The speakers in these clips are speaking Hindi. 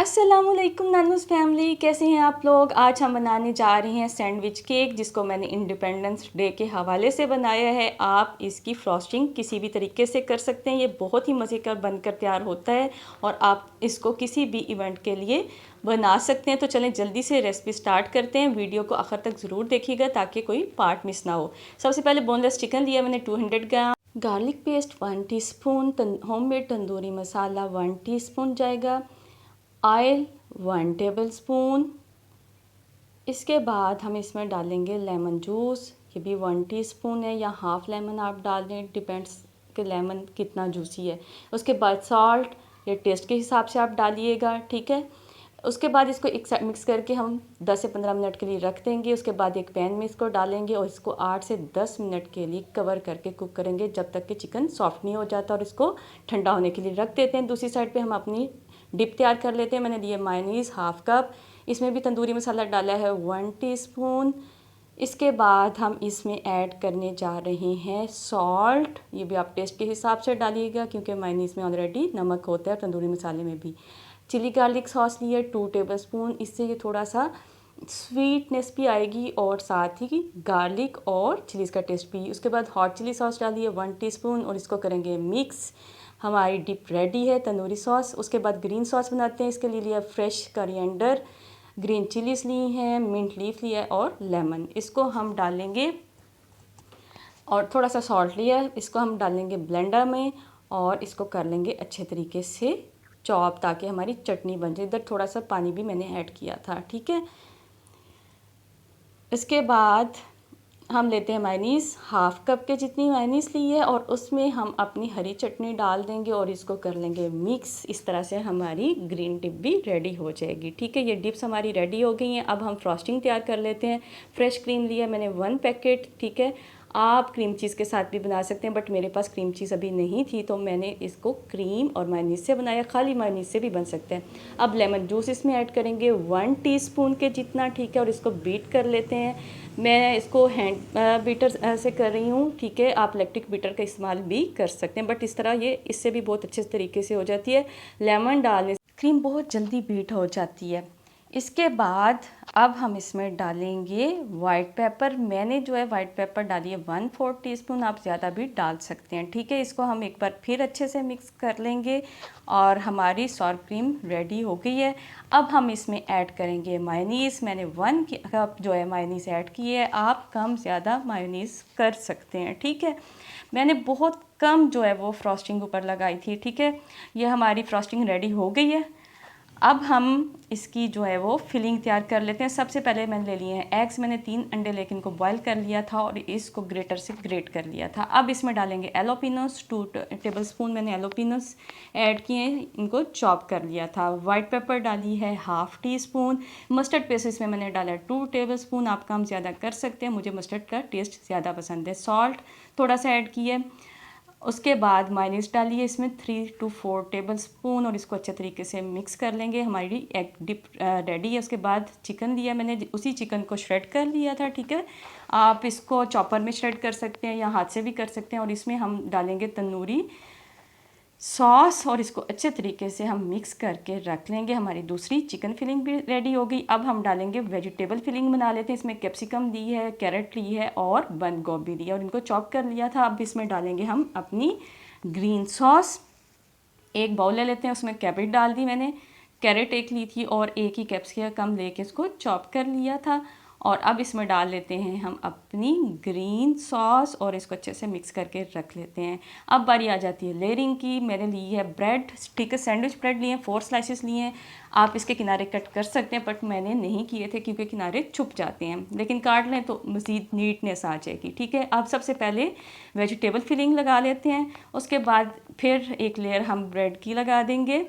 अस्सलामुअलैकुम नानूस फैमिली, कैसे हैं आप लोग। आज हम बनाने जा रहे हैं सैंडविच केक, जिसको मैंने इंडिपेंडेंस डे के हवाले से बनाया है। आप इसकी फ्रॉस्टिंग किसी भी तरीके से कर सकते हैं, ये बहुत ही मज़े का बनकर तैयार होता है और आप इसको किसी भी इवेंट के लिए बना सकते हैं। तो चलें जल्दी से रेसिपी स्टार्ट करते हैं। वीडियो को आखिर तक ज़रूर देखिएगा ताकि कोई पार्ट मिस ना हो। सबसे पहले बोनलेस चिकन लिया मैंने 200 gram, garlic paste 1 teaspoon, homemade tandoori masala 1 teaspoon जाएगा, ऑयल 1 टेबलस्पून। इसके बाद हम इसमें डालेंगे लेमन जूस, ये भी 1 टीस्पून है, या हाफ़ लेमन आप डाल दें, डिपेंड्स कि लेमन कितना जूसी है। उसके बाद सॉल्ट, ये टेस्ट के हिसाब से आप डालिएगा, ठीक है। उसके बाद इसको एक साथ मिक्स करके हम 10 से 15 मिनट के लिए रख देंगे। उसके बाद एक पैन में इसको डालेंगे और इसको 8 से 10 मिनट के लिए कवर करके कुक करेंगे, जब तक कि चिकन सॉफ्ट नहीं हो जाता, और इसको ठंडा होने के लिए रख देते हैं। दूसरी साइड पे हम अपनी डिप तैयार कर लेते हैं। मैंने लिए मायोनीज़ हाफ़ कप, इसमें भी तंदूरी मसाला डाला है 1 टीस्पून। इसके बाद हम इसमें ऐड करने जा रहे हैं सॉल्ट, ये भी आप टेस्ट के हिसाब से डालिएगा क्योंकि मायोनीज़ में ऑलरेडी नमक होता है, तंदूरी मसाले में भी। चिली गार्लिक सॉस लिए 2 टेबलस्पून, इससे ये थोड़ा सा स्वीटनेस भी आएगी और साथ ही गार्लिक और चिलीज़ का टेस्ट भी। उसके बाद हॉट चिली सॉस डालिए 1 टीस्पून और इसको करेंगे मिक्स। हमारी डिप रेडी है तंदूरी सॉस। उसके बाद ग्रीन सॉस बनाते हैं। इसके लिए लिया फ्रेश करिएंडर, ग्रीन चिलीज़ ली हैं, मिंट लीफ लिया है और लेमन। इसको हम डालेंगे और थोड़ा सा सॉल्ट लिया है, इसको हम डालेंगे ब्लेंडर में और इसको कर लेंगे अच्छे तरीके से चॉप, ताकि हमारी चटनी बन जाए। इधर थोड़ा सा पानी भी मैंने ऐड किया था, ठीक है। इसके बाद हम लेते हैं मायोनीज़, हाफ़ कप के जितनी मायोनीज़ ली है और उसमें हम अपनी हरी चटनी डाल देंगे और इसको कर लेंगे मिक्स। इस तरह से हमारी ग्रीन डिप भी रेडी हो जाएगी, ठीक है। ये डिप्स हमारी रेडी हो गई हैं। अब हम फ्रॉस्टिंग तैयार कर लेते हैं। फ्रेश क्रीम लिया मैंने 1 पैकेट, ठीक है। आप क्रीम चीज़ के साथ भी बना सकते हैं, बट मेरे पास क्रीम चीज़ अभी नहीं थी तो मैंने इसको क्रीम और मायोनीज़ से बनाया। खाली मायोनीज़ से भी बन सकते हैं। अब लेमन जूस इसमें ऐड करेंगे 1 टीस्पून के जितना, ठीक है, और इसको बीट कर लेते हैं। मैं इसको हैंड बीटर से कर रही हूँ, ठीक है। आप इलेक्ट्रिक बीटर का इस्तेमाल भी कर सकते हैं, बट इस तरह ये इससे भी बहुत अच्छे तरीके से हो जाती है। लेमन डालने से क्रीम बहुत जल्दी बीट हो जाती है। इसके बाद अब हम इसमें डालेंगे वाइट पेपर। मैंने जो है वाइट पेपर डाली है 1/4 टीस्पून, आप ज़्यादा भी डाल सकते हैं, ठीक है। इसको हम एक बार फिर अच्छे से मिक्स कर लेंगे और हमारी सॉर क्रीम रेडी हो गई है। अब हम इसमें ऐड करेंगे मायोनीज़। मैंने 1 कप जो है मायोनीज़ ऐड की है, आप कम ज़्यादा मायोनीज़ कर सकते हैं, ठीक है। मैंने बहुत कम जो है वो फ्रॉस्टिंग ऊपर लगाई थी, ठीक है। ये हमारी फ्रॉस्टिंग रेडी हो गई है। अब हम इसकी जो है वो फिलिंग तैयार कर लेते हैं। सबसे पहले मैंने ले लिए हैं एग्स, मैंने 3 अंडे लेकिन इनको बॉईल कर लिया था और इसको ग्रेटर से ग्रेट कर लिया था। अब इसमें डालेंगे एलोपिनोस, 2 टेबलस्पून मैंने एलोपिनोस ऐड किए, इनको चॉप कर लिया था। वाइट पेपर डाली है हाफ़ टीस्पून। मस्टर्ड पेस्ट इसमें मैंने डाला 2 टेबलस्पून, आप कम ज़्यादा कर सकते हैं, मुझे मस्टर्ड का टेस्ट ज़्यादा पसंद है। सॉल्ट थोड़ा सा ऐड किया। उसके बाद मायोनीज़ डालिए इसमें 3 to 4 टेबलस्पून और इसको अच्छे तरीके से मिक्स कर लेंगे। हमारी एग डिप रेडी है। उसके बाद चिकन लिया मैंने, उसी चिकन को श्रेड कर लिया था, ठीक है। आप इसको चॉपर में श्रेड कर सकते हैं या हाथ से भी कर सकते हैं। और इसमें हम डालेंगे तंदूरी सॉस और इसको अच्छे तरीके से हम मिक्स करके रख लेंगे। हमारी दूसरी चिकन फिलिंग भी रेडी हो गई। अब हम डालेंगे वेजिटेबल फिलिंग बना लेते हैं। इसमें कैप्सिकम ली है, कैरेट ली है और बंद गोभी ली है और इनको चॉप कर लिया था। अब इसमें डालेंगे हम अपनी ग्रीन सॉस। एक बाउल ले लेते हैं, उसमें कैबेज डाल दी मैंने, कैरेट एक ली थी और एक ही कैप्सिकम लेके इसको चॉप कर लिया था। और अब इसमें डाल लेते हैं हम अपनी ग्रीन सॉस और इसको अच्छे से मिक्स करके रख लेते हैं। अब बारी आ जाती है लेयरिंग की। मैंने ली है ब्रेड, ठीक है, सैंडविच ब्रेड लिए हैं, 4 स्लाइसेस लिए हैं। आप इसके किनारे कट कर सकते हैं, बट मैंने नहीं किए थे क्योंकि किनारे छुप जाते हैं, लेकिन काट लें तो मज़ीद नीटनेस आ जाएगी, ठीक है। अब सबसे पहले वेजिटेबल फिलिंग लगा लेते हैं। उसके बाद फिर एक लेयर हम ब्रेड की लगा देंगे,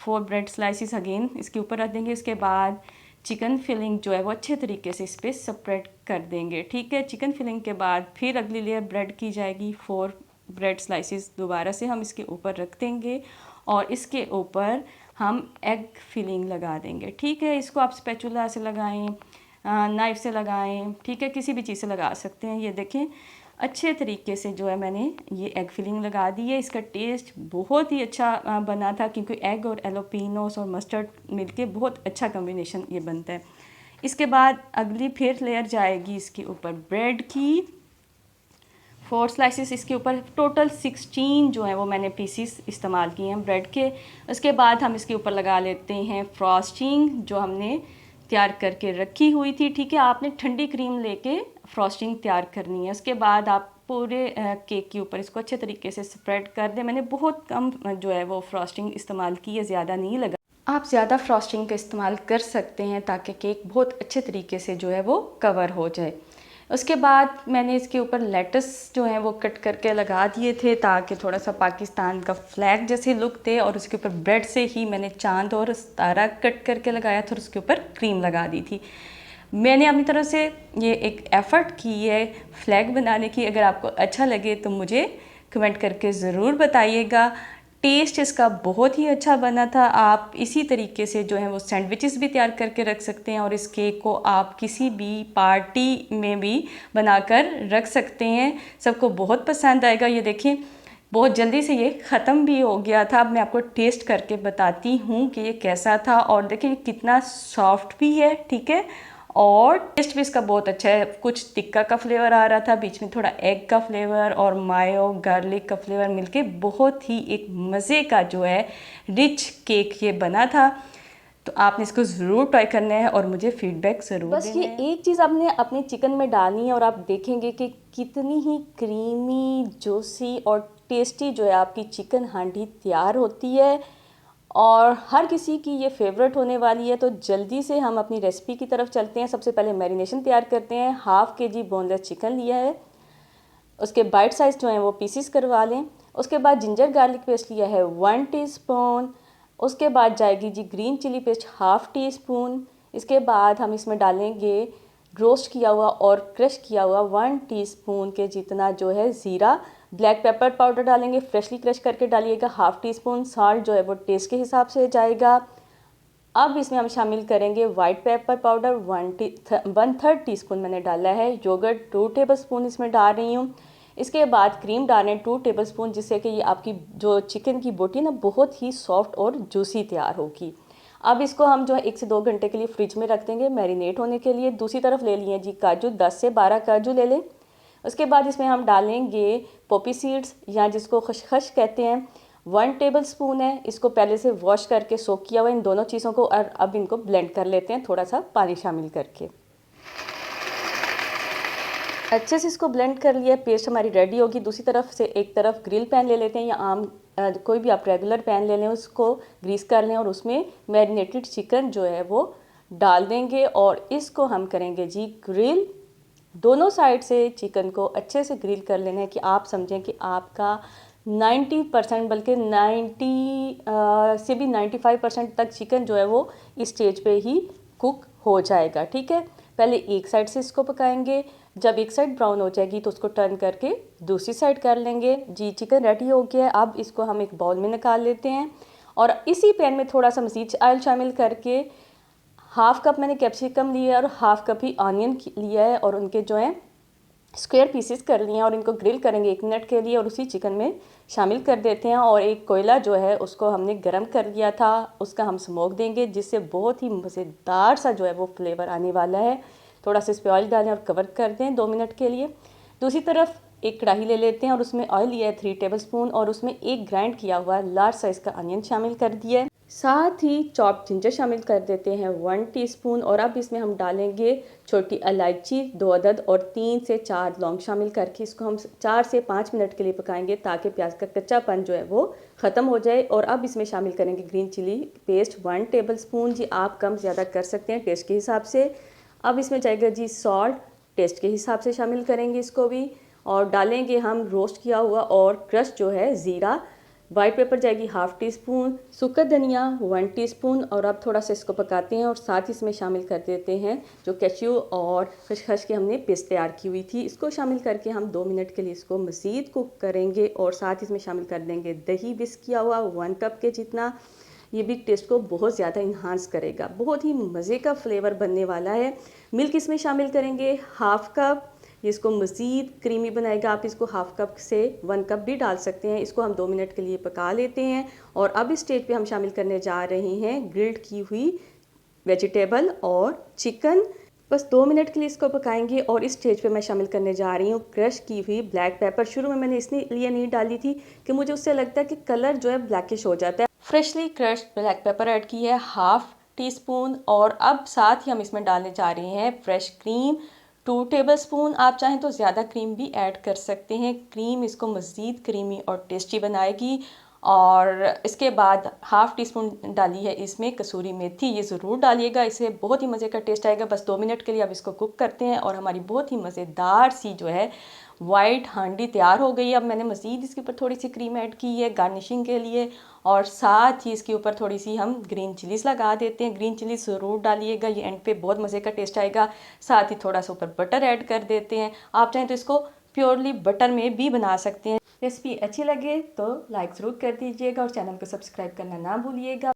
4 ब्रेड स्लाइसिस अगेन इसके ऊपर रख देंगे। उसके बाद चिकन फिलिंग जो है वो अच्छे तरीके से इस पर स्प्रेड कर देंगे, ठीक है। चिकन फिलिंग के बाद फिर अगली लेयर ब्रेड की जाएगी, 4 ब्रेड स्लाइसिस दोबारा से हम इसके ऊपर रख देंगे और इसके ऊपर हम एग फिलिंग लगा देंगे, ठीक है। इसको आप स्पैचुला से लगाएं, नाइफ़ से लगाएं, ठीक है, किसी भी चीज़ से लगा सकते हैं। ये देखें अच्छे तरीके से जो है मैंने ये एग फिलिंग लगा दी है। इसका टेस्ट बहुत ही अच्छा बना था, क्योंकि एग और एलोपिनोस और मस्टर्ड मिलके बहुत अच्छा कॉम्बिनेशन ये बनता है। इसके बाद अगली फिर लेयर जाएगी इसके ऊपर ब्रेड की। 4 स्लाइसेस इसके ऊपर, टोटल 16 जो है वो मैंने पीसीस इस्तेमाल किए हैं ब्रेड के। उसके बाद हम इसके ऊपर लगा लेते हैं फ्रॉस्टिंग जो हमने तैयार करके रखी हुई थी। ठीक है, आपने ठंडी क्रीम लेके फ्रॉस्टिंग तैयार करनी है। उसके बाद आप पूरे केक के ऊपर इसको अच्छे तरीके से स्प्रेड कर दें। मैंने बहुत कम जो है वो फ्रॉस्टिंग इस्तेमाल की है, ज़्यादा नहीं लगा। आप ज़्यादा फ्रॉस्टिंग का इस्तेमाल कर सकते हैं ताकि केक बहुत अच्छे तरीके से जो है वो कवर हो जाए। उसके बाद मैंने इसके ऊपर लेटस जो है वो कट करके लगा दिए थे ताकि थोड़ा सा पाकिस्तान का फ्लैग जैसे लुक दे। और उसके ऊपर ब्रेड से ही मैंने चांद और सितारा कट करके लगाया था और उसके ऊपर क्रीम लगा दी थी। मैंने अपनी तरफ से ये एक एफ़र्ट की है फ्लैग बनाने की। अगर आपको अच्छा लगे तो मुझे कमेंट करके ज़रूर बताइएगा। टेस्ट इसका बहुत ही अच्छा बना था। आप इसी तरीके से जो है वो सैंडविचेस भी तैयार करके रख सकते हैं और इस केक को आप किसी भी पार्टी में भी बनाकर रख सकते हैं। सबको बहुत पसंद आएगा। ये देखिए बहुत जल्दी से ये ख़त्म भी हो गया था। अब मैं आपको टेस्ट करके बताती हूँ कि ये कैसा था। और देखिए कितना सॉफ्ट भी है, ठीक है, और टेस्ट भी इसका बहुत अच्छा है। कुछ टिक्का का फ्लेवर आ रहा था, बीच में थोड़ा एग का फ्लेवर और मायो गार्लिक का फ्लेवर मिलके बहुत ही एक मज़े का जो है रिच केक ये बना था। तो आपने इसको ज़रूर ट्राई करना है और मुझे फीडबैक ज़रूर बस ये एक चीज़ आपने अपने चिकन में डालनी है और आप देखेंगे कि कितनी ही क्रीमी, जूसी और टेस्टी जो है आपकी चिकन हांडी तैयार होती है और हर किसी की ये फेवरेट होने वाली है। तो जल्दी से हम अपनी रेसिपी की तरफ चलते हैं। सबसे पहले मैरिनेशन तैयार करते हैं। 1/2 kg बोनलेस चिकन लिया है, उसके बाइट साइज़ जो हैं वो पीसीस करवा लें। उसके बाद जिंजर गार्लिक पेस्ट लिया है 1 टीस्पून। उसके बाद जाएगी जी ग्रीन चिली पेस्ट 1/2 टीस्पून। इसके बाद हम इसमें डालेंगे रोस्ट किया हुआ और क्रश किया हुआ 1 टीस्पून के जितना जो है ज़ीरा। ब्लैक पेपर पाउडर डालेंगे, फ्रेशली क्रश करके डालिएगा 1/2 टीस्पून। सॉल्ट जो है वो टेस्ट के हिसाब से जाएगा। अब इसमें हम शामिल करेंगे वाइट पेपर पाउडर 1/3 टीस्पून मैंने डाला है। योगर्ट 2 टेबलस्पून इसमें डाल रही हूँ। इसके बाद क्रीम डालें 2 टेबलस्पून, जिससे कि ये आपकी जो चिकन की बोटी ना बहुत ही सॉफ्ट और जूसी तैयार होगी। अब इसको हम जो है 1 से 2 घंटे के लिए फ्रिज में रख देंगे मैरिनेट होने के लिए। दूसरी तरफ ले लिए जी काजू, 10 से 12 काजू ले लें। उसके बाद इसमें हम डालेंगे पोपी सीड्स या जिसको खसखस कहते हैं, 1 टेबलस्पून है। इसको पहले से वॉश करके सोक किया हुआ इन दोनों चीज़ों को। और अब इनको ब्लेंड कर लेते हैं थोड़ा सा पानी शामिल करके। अच्छे से इसको ब्लेंड कर लिया, पेस्ट हमारी रेडी होगी। दूसरी तरफ से एक तरफ ग्रिल पैन ले लेते हैं या आम कोई भी आप रेगुलर पैन ले लें, उसको ग्रीस कर लें और उसमें मैरिनेटेड चिकन जो है वो डाल देंगे और इसको हम करेंगे जी ग्रिल। दोनों साइड से चिकन को अच्छे से ग्रिल कर लेना है कि आप समझें कि आपका 90% बल्कि 90 से भी 95% तक चिकन जो है वो इस स्टेज पे ही कुक हो जाएगा। ठीक है, पहले एक साइड से इसको पकाएंगे। जब एक साइड ब्राउन हो जाएगी तो उसको टर्न करके दूसरी साइड कर लेंगे। जी चिकन रेडी हो गया है। अब इसको हम एक बाउल में निकाल लेते हैं और इसी पैन में थोड़ा सा मज़ीद ऑयल शामिल करके 1/2 कप मैंने कैप्सिकम लिया है और 1/2 कप ही ऑनियन लिया है और उनके जो है स्क्वायर पीसेस कर लिए हैं और इनको ग्रिल करेंगे 1 मिनट के लिए और उसी चिकन में शामिल कर देते हैं। और एक कोयला जो है उसको हमने गरम कर लिया था, उसका हम स्मोक देंगे जिससे बहुत ही मज़ेदार सा जो है वो फ्लेवर आने वाला है। थोड़ा सा इस पर ऑयल डालें और कवर कर दें 2 मिनट के लिए। दूसरी तरफ एक कढ़ाई ले लेते हैं और उसमें ऑयल लिया है 3 टेबलस्पून और उसमें एक ग्राइंड किया हुआ लार्ज साइज़ का अनियन शामिल कर दिया है। साथ ही चॉप जिंजर शामिल कर देते हैं 1 टीस्पून। और अब इसमें हम डालेंगे छोटी इलायची 2 अदद और 3 से 4 लौंग शामिल करके इसको हम 4 से 5 मिनट के लिए पकाएंगे ताकि प्याज का कच्चापन जो है वो ख़त्म हो जाए। और अब इसमें शामिल करेंगे ग्रीन चिली पेस्ट 1 टेबलस्पून। जी आप कम ज़्यादा कर सकते हैं टेस्ट के हिसाब से। अब इसमें जाएगा जी सॉल्ट, टेस्ट के हिसाब से शामिल करेंगे इसको भी। और डालेंगे हम रोस्ट किया हुआ और क्रश जो है ज़ीरा। वाइट पेपर जाएगी 1/2 टीस्पून, सूखा धनिया 1 टीस्पून। और अब थोड़ा सा इसको पकाते हैं और साथ ही इसमें शामिल कर देते हैं जो कैश्यू और खसखस की हमने पेस्ट तैयार की हुई थी। इसको शामिल करके हम 2 मिनट के लिए इसको मज़ीद कुक करेंगे और साथ इसमें शामिल कर देंगे दही विस्क किया हुआ 1 कप के जितना। ये भी टेस्ट को बहुत ज़्यादा इन्हांस करेगा, बहुत ही मज़े का फ्लेवर बनने वाला है। मिल्क इसमें शामिल करेंगे 1/2 कप। ये इसको मज़ीद क्रीमी बनाएगा। आप इसको हाफ़ कप से 1 कप भी डाल सकते हैं। इसको हम 2 मिनट के लिए पका लेते हैं। और अब इस स्टेज पे हम शामिल करने जा रहे हैं ग्रिल्ड की हुई वेजिटेबल और चिकन। बस 2 मिनट के लिए इसको पकाएंगे। और इस स्टेज पे मैं शामिल करने जा रही हूँ क्रश की हुई ब्लैक पेपर। शुरू में मैंने इसलिए नहीं डाली थी कि मुझे उससे लगता है कि कलर जो है ब्लैकिश हो जाता है। Freshly crushed black pepper add की है 1/2 टीस्पून। और अब साथ ही हम इसमें डालने जा रहे हैं फ्रेश क्रीम 2 टेबलस्पून। आप चाहें तो ज़्यादा क्रीम भी ऐड कर सकते हैं। क्रीम इसको मज़ीद क्रीमी और टेस्टी बनाएगी। और इसके बाद 1/2 टीस्पून डाली है इसमें कसूरी मेथी। ये ज़रूर डालिएगा, इससे बहुत ही मज़े का टेस्ट आएगा। बस 2 मिनट के लिए अब इसको कुक करते हैं और हमारी बहुत ही मज़ेदार सी जो है वाइट हांडी तैयार हो गई। अब मैंने मज़ीद इसके ऊपर थोड़ी सी क्रीम ऐड की है गार्निशिंग के लिए। और साथ ही इसके ऊपर थोड़ी सी हम ग्रीन चिलीज़ लगा देते हैं। ग्रीन चिलीज़ ज़रूर डालिएगा, ये एंड पे बहुत मज़े का टेस्ट आएगा। साथ ही थोड़ा सा ऊपर बटर ऐड कर देते हैं। आप चाहें तो इसको प्योरली बटर में भी बना सकते हैं। रेसिपी अच्छी लगे तो लाइक ज़रूर कर दीजिएगा और चैनल को सब्सक्राइब करना ना भूलिएगा।